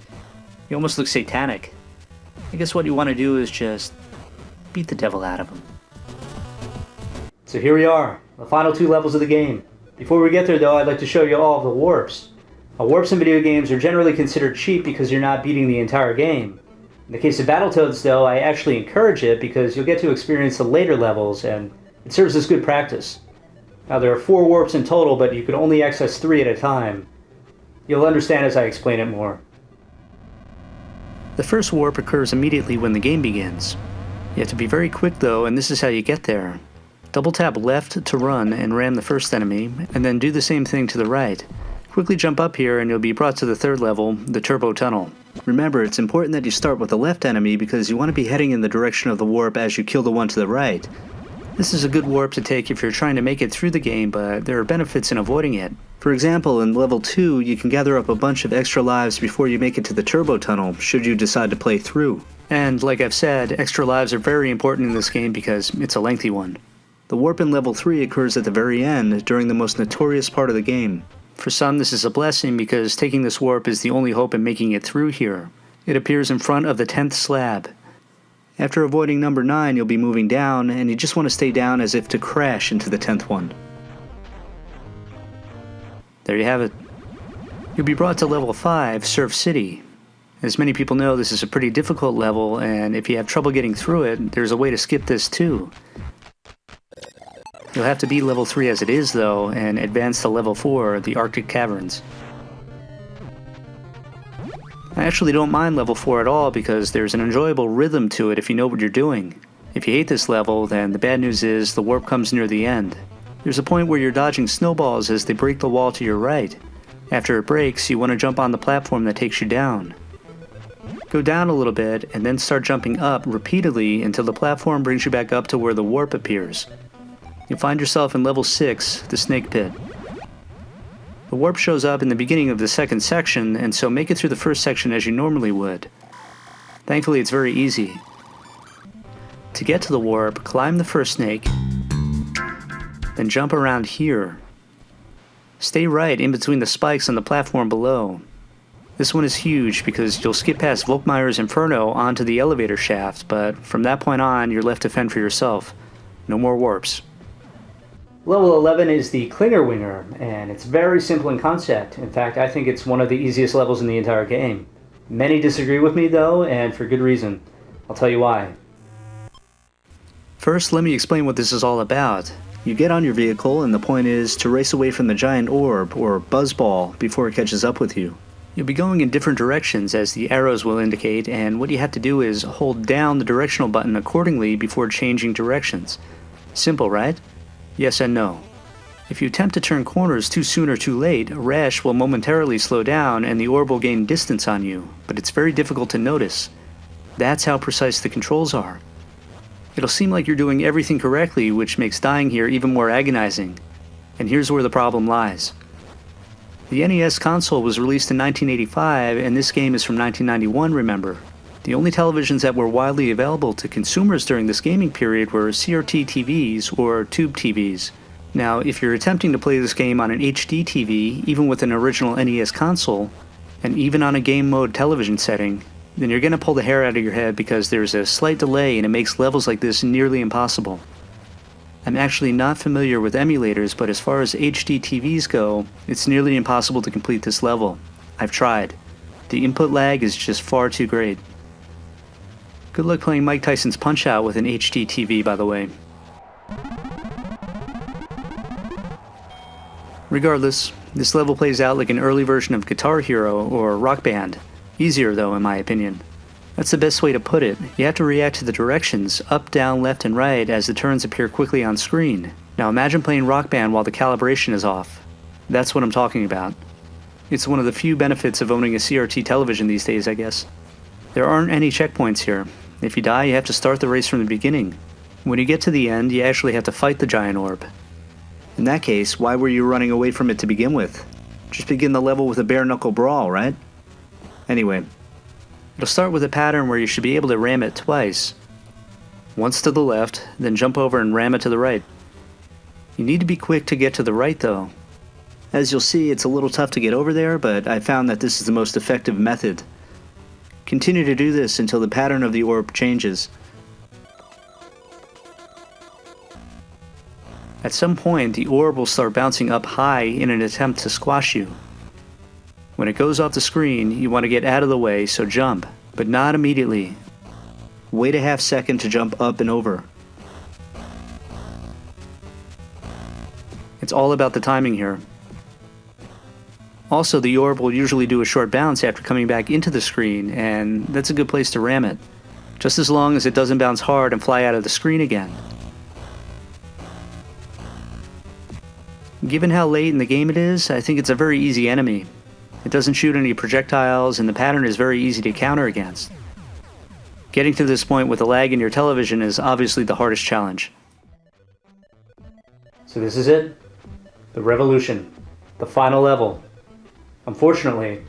He almost looks satanic. I guess what you want to do is just beat the devil out of him. So here we are, the final 2 levels of the game. Before we get there though, I'd like to show you all of the warps. Warps in video games are generally considered cheap because you're not beating the entire game. In the case of Battletoads though, I actually encourage it because you'll get to experience the later levels and it serves as good practice. Now there are 4 warps in total, but you can only access 3 at a time. You'll understand as I explain it more. The first warp occurs immediately when the game begins. You have to be very quick though, and this is how you get there. Double tap left to run and ram the first enemy, and then do the same thing to the right. Quickly jump up here and you'll be brought to the third level, the Turbo Tunnel. Remember, it's important that you start with the left enemy because you want to be heading in the direction of the warp as you kill the one to the right. This is a good warp to take if you're trying to make it through the game, but there are benefits in avoiding it. For example, in level 2, you can gather up a bunch of extra lives before you make it to the Turbo Tunnel, should you decide to play through. And like I've said, extra lives are very important in this game because it's a lengthy one. The warp in level 3 occurs at the very end, during the most notorious part of the game. For some, this is a blessing because taking this warp is the only hope in making it through here. It appears in front of the 10th slab. After avoiding number 9, you'll be moving down, and you just want to stay down as if to crash into the 10th one. There you have it. You'll be brought to level 5, Surf City. As many people know, this is a pretty difficult level, and if you have trouble getting through it, there's a way to skip this too. You'll have to beat level 3 as it is, though, and advance to level 4, the Arctic Caverns. I actually don't mind level 4 at all because there's an enjoyable rhythm to it if you know what you're doing. If you hate this level, then the bad news is the warp comes near the end. There's a point where you're dodging snowballs as they break the wall to your right. After it breaks, you want to jump on the platform that takes you down. Go down a little bit, and then start jumping up repeatedly until the platform brings you back up to where the warp appears. You'll find yourself in level 6, the Snake Pit. The warp shows up in the beginning of the second section, and so make it through the first section as you normally would. Thankfully, it's very easy. To get to the warp, climb the first snake, then jump around here. Stay right in between the spikes on the platform below. This one is huge because you'll skip past Volkmeyer's Inferno onto the elevator shaft, but from that point on, you're left to fend for yourself. No more warps. Level 11 is the Clinger Winger, and it's very simple in concept. In fact, I think it's one of the easiest levels in the entire game. Many disagree with me though, and for good reason. I'll tell you why. First, let me explain what this is all about. You get on your vehicle, and the point is to race away from the giant orb, or buzzball, before it catches up with you. You'll be going in different directions as the arrows will indicate, and what you have to do is hold down the directional button accordingly before changing directions. Simple, right? Yes and no. If you attempt to turn corners too soon or too late, a rash will momentarily slow down and the orb will gain distance on you, but it's very difficult to notice. That's how precise the controls are. It'll seem like you're doing everything correctly, which makes dying here even more agonizing. And here's where the problem lies. The NES console was released in 1985, and this game is from 1991, remember. The only televisions that were widely available to consumers during this gaming period were CRT TVs or tube TVs. Now, if you're attempting to play this game on an HD TV, even with an original NES console, and even on a game mode television setting, then you're going to pull the hair out of your head because there's a slight delay and it makes levels like this nearly impossible. I'm actually not familiar with emulators, but as far as HD TVs go, it's nearly impossible to complete this level. I've tried. The input lag is just far too great. Good luck playing Mike Tyson's Punch-Out with an HD TV, by the way. Regardless, this level plays out like an early version of Guitar Hero or Rock Band. Easier though, in my opinion. That's the best way to put it. You have to react to the directions, up, down, left, and right, as the turns appear quickly on screen. Now imagine playing Rock Band while the calibration is off. That's what I'm talking about. It's one of the few benefits of owning a CRT television these days, I guess. There aren't any checkpoints here. If you die, you have to start the race from the beginning. When you get to the end, you actually have to fight the giant orb. In that case, why were you running away from it to begin with? Just begin the level with a bare-knuckle brawl, right? Anyway, it'll start with a pattern where you should be able to ram it twice. Once to the left, then jump over and ram it to the right. You need to be quick to get to the right though. As you'll see, it's a little tough to get over there, but I found that this is the most effective method. Continue to do this until the pattern of the orb changes. At some point, the orb will start bouncing up high in an attempt to squash you. When it goes off the screen, you want to get out of the way, so jump, but not immediately. Wait a half second to jump up and over. It's all about the timing here. Also, the orb will usually do a short bounce after coming back into the screen, and that's a good place to ram it, just as long as it doesn't bounce hard and fly out of the screen again. Given how late in the game it is, I think it's a very easy enemy. It doesn't shoot any projectiles, and the pattern is very easy to counter against. Getting to this point with the lag in your television is obviously the hardest challenge. So this is it. The Revolution. The final level. Unfortunately,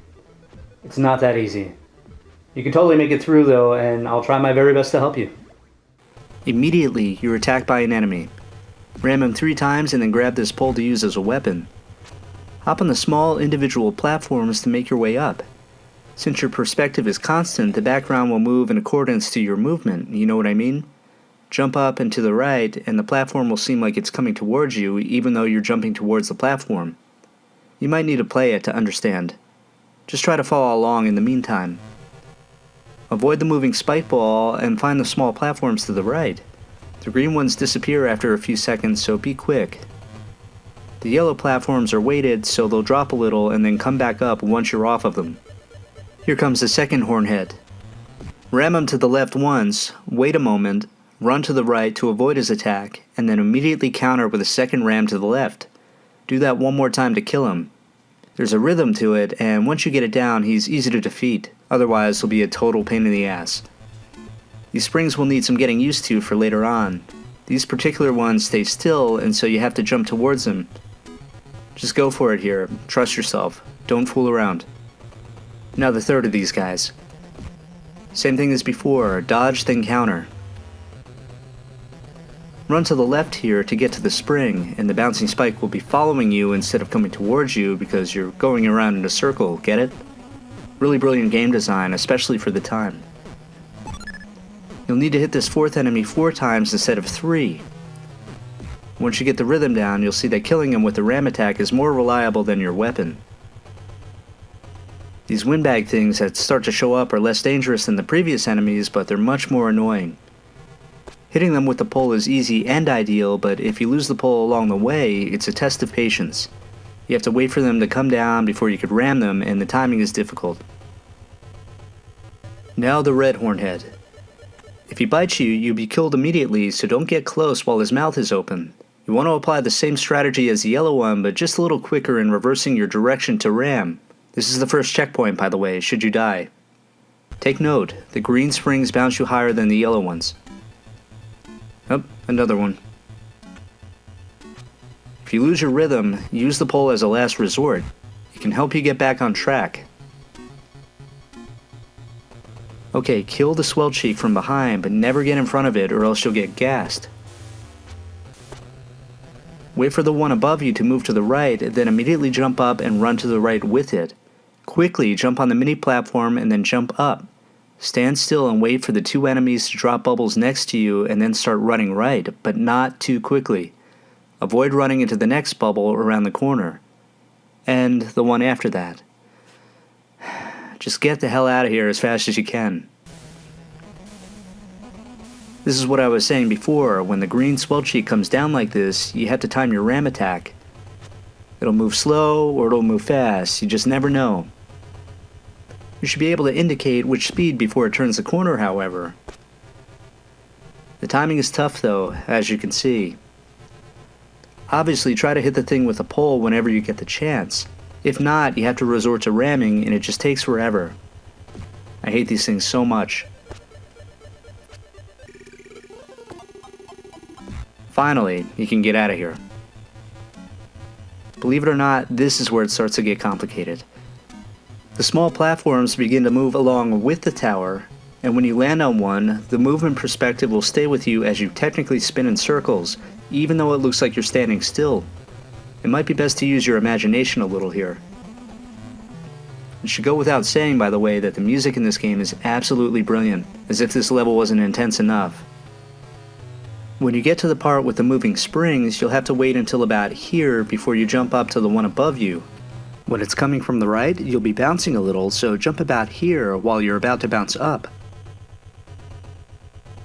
it's not that easy. You can totally make it through though, and I'll try my very best to help you. Immediately, you're attacked by an enemy. Ram him 3 times and then grab this pole to use as a weapon. Hop on the small individual platforms to make your way up. Since your perspective is constant, the background will move in accordance to your movement, you know what I mean? Jump up and to the right, and the platform will seem like it's coming towards you even though you're jumping towards the platform. You might need to play it to understand. Just try to follow along in the meantime. Avoid the moving spike ball and find the small platforms to the right. The green ones disappear after a few seconds, so be quick. The yellow platforms are weighted, so they'll drop a little and then come back up once you're off of them. Here comes the second hornhead. Ram him to the left once, wait a moment, run to the right to avoid his attack, and then immediately counter with a second ram to the left. Do that one more time to kill him. There's a rhythm to it, and once you get it down, he's easy to defeat. Otherwise, he'll be a total pain in the ass. These springs will need some getting used to for later on. These particular ones stay still, and so you have to jump towards them. Just go for it here. Trust yourself. Don't fool around. Now the third of these guys. Same thing as before, dodge then counter. Run to the left here to get to the spring, and the bouncing spike will be following you instead of coming towards you because you're going around in a circle, get it? Really brilliant game design, especially for the time. You'll need to hit this fourth enemy 4 times instead of 3. Once you get the rhythm down, you'll see that killing him with the ram attack is more reliable than your weapon. These windbag things that start to show up are less dangerous than the previous enemies, but they're much more annoying. Hitting them with the pole is easy and ideal, but if you lose the pole along the way, it's a test of patience. You have to wait for them to come down before you could ram them, and the timing is difficult. Now the red hornhead. If he bites you, you'll be killed immediately, so don't get close while his mouth is open. You want to apply the same strategy as the yellow one, but just a little quicker in reversing your direction to ram. This is the first checkpoint, by the way, should you die. Take note, the green springs bounce you higher than the yellow ones. Oh, another one. If you lose your rhythm, use the pole as a last resort. It can help you get back on track. Okay, kill the swell cheek from behind, but never get in front of it or else you'll get gassed. Wait for the one above you to move to the right, then immediately jump up and run to the right with it. Quickly jump on the mini platform and then jump up. Stand still and wait for the 2 enemies to drop bubbles next to you and then start running right, but not too quickly. Avoid running into the next bubble around the corner. And the one after that. Just get the hell out of here as fast as you can. This is what I was saying before, when the green swell cheek comes down like this, you have to time your ram attack. It'll move slow or it'll move fast, you just never know. You should be able to indicate which speed before it turns the corner, however. The timing is tough though, as you can see. Obviously try to hit the thing with a pole whenever you get the chance. If not, you have to resort to ramming and it just takes forever. I hate these things so much. Finally, you can get out of here. Believe it or not, this is where it starts to get complicated. The small platforms begin to move along with the tower, and when you land on one, the movement perspective will stay with you as you technically spin in circles, even though it looks like you're standing still. It might be best to use your imagination a little here. It should go without saying, by the way, that the music in this game is absolutely brilliant, as if this level wasn't intense enough. When you get to the part with the moving springs, you'll have to wait until about here before you jump up to the one above you. When it's coming from the right, you'll be bouncing a little, so jump about here while you're about to bounce up.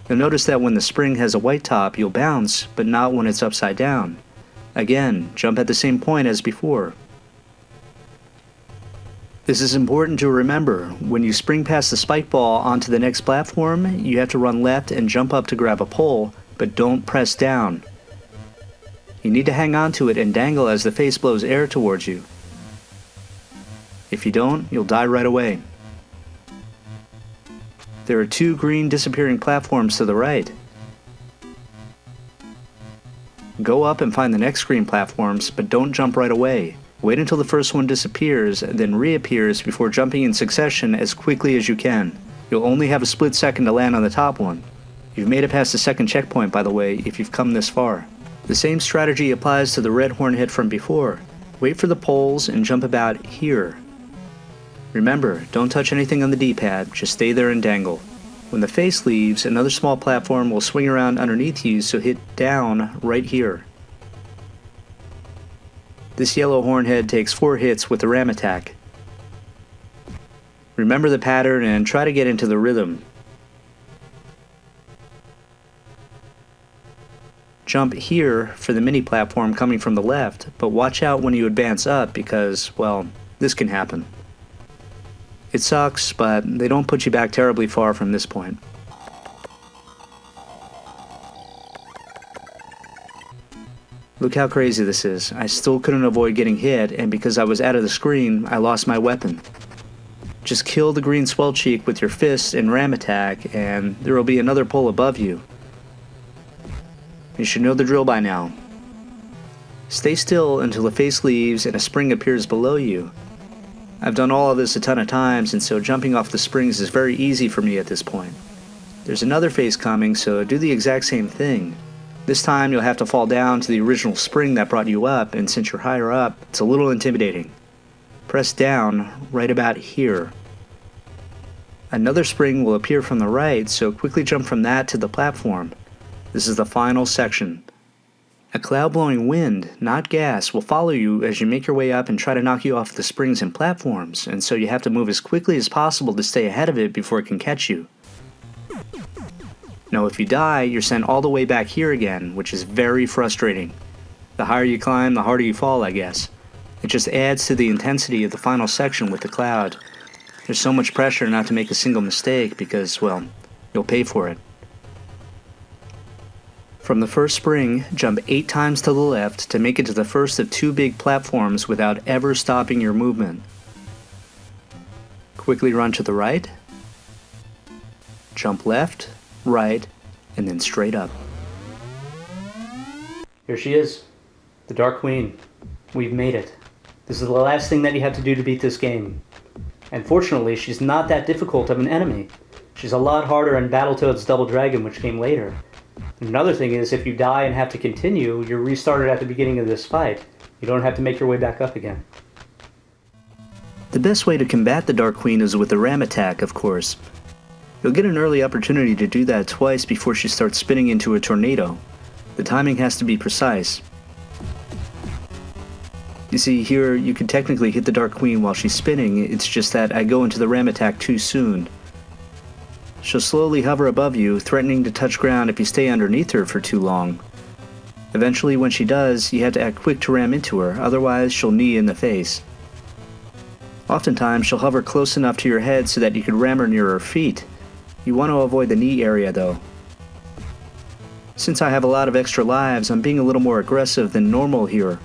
You'll notice that when the spring has a white top, you'll bounce, but not when it's upside down. Again, jump at the same point as before. This is important to remember. When you spring past the spike ball onto the next platform, you have to run left and jump up to grab a pole, but don't press down. You need to hang on to it and dangle as the face blows air towards you. If you don't, you'll die right away. There are 2 green disappearing platforms to the right. Go up and find the next green platforms, but don't jump right away. Wait until the first one disappears, then reappears before jumping in succession as quickly as you can. You'll only have a split second to land on the top one. You've made it past the second checkpoint, by the way, if you've come this far. The same strategy applies to the red hornhead from before. Wait for the poles and jump about here. Remember, don't touch anything on the D-pad, just stay there and dangle. When the face leaves, another small platform will swing around underneath you, so hit down right here. This yellow hornhead takes 4 hits with the ram attack. Remember the pattern and try to get into the rhythm. Jump here for the mini platform coming from the left, but watch out when you advance up because, well, this can happen. It sucks, but they don't put you back terribly far from this point. Look how crazy this is. I still couldn't avoid getting hit, and because I was out of the screen, I lost my weapon. Just kill the green swell cheek with your fist and ram attack, and there will be another pole above you. You should know the drill by now. Stay still until the face leaves and a spring appears below you. I've done all of this a ton of times, and so jumping off the springs is very easy for me at this point. There's another face coming, so do the exact same thing. This time you'll have to fall down to the original spring that brought you up, and since you're higher up, it's a little intimidating. Press down right about here. Another spring will appear from the right, so quickly jump from that to the platform. This is the final section. A cloud-blowing wind, not gas, will follow you as you make your way up and try to knock you off the springs and platforms, and so you have to move as quickly as possible to stay ahead of it before it can catch you. Now if you die, you're sent all the way back here again, which is very frustrating. The higher you climb, the harder you fall, I guess. It just adds to the intensity of the final section with the cloud. There's so much pressure not to make a single mistake because, well, you'll pay for it. From the first spring, jump 8 times to the left to make it to the first of 2 big platforms without ever stopping your movement. Quickly run to the right, jump left, right, and then straight up. Here she is, the Dark Queen. We've made it. This is the last thing that you have to do to beat this game. And fortunately, she's not that difficult of an enemy. She's a lot harder in Battletoads Double Dragon, which came later. Another thing is, if you die and have to continue, you're restarted at the beginning of this fight. You don't have to make your way back up again. The best way to combat the Dark Queen is with the ram attack, of course. You'll get an early opportunity to do that twice before she starts spinning into a tornado. The timing has to be precise. You see, here you can technically hit the Dark Queen while she's spinning, it's just that I go into the ram attack too soon. She'll slowly hover above you, threatening to touch ground if you stay underneath her for too long. Eventually, when she does, you have to act quick to ram into her, otherwise she'll knee in the face. Oftentimes, she'll hover close enough to your head so that you can ram her near her feet. You want to avoid the knee area though. Since I have a lot of extra lives, I'm being a little more aggressive than normal here.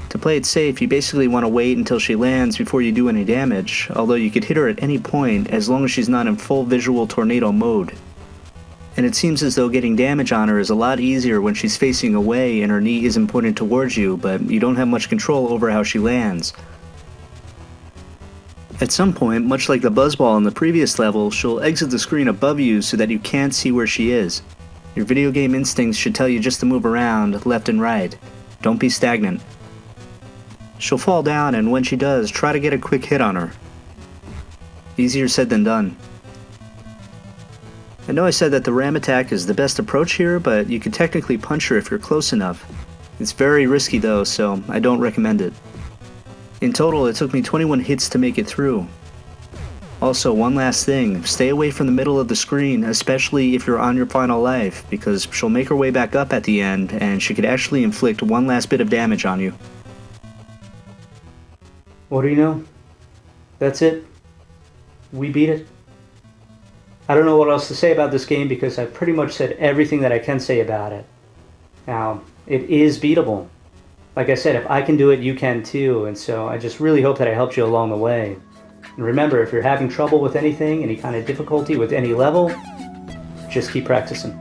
To play it safe, you basically want to wait until she lands before you do any damage, although you could hit her at any point as long as she's not in full visual tornado mode. And it seems as though getting damage on her is a lot easier when she's facing away and her knee isn't pointed towards you, but you don't have much control over how she lands. At some point, much like the buzzball in the previous level, she'll exit the screen above you so that you can't see where she is. Your video game instincts should tell you just to move around, left and right. Don't be stagnant. She'll fall down, and when she does, try to get a quick hit on her. Easier said than done. I know I said that the ram attack is the best approach here, but you could technically punch her if you're close enough. It's very risky though, so I don't recommend it. In total, it took me 21 hits to make it through. Also, one last thing, stay away from the middle of the screen, especially if you're on your final life, because she'll make her way back up at the end, and she could actually inflict one last bit of damage on you. What do you know? That's it. We beat it. I don't know what else to say about this game because I've pretty much said everything that I can say about it. Now, it is beatable. Like I said, if I can do it, you can too, and so I just really hope that I helped you along the way. And remember, if you're having trouble with anything, any kind of difficulty with any level, just keep practicing.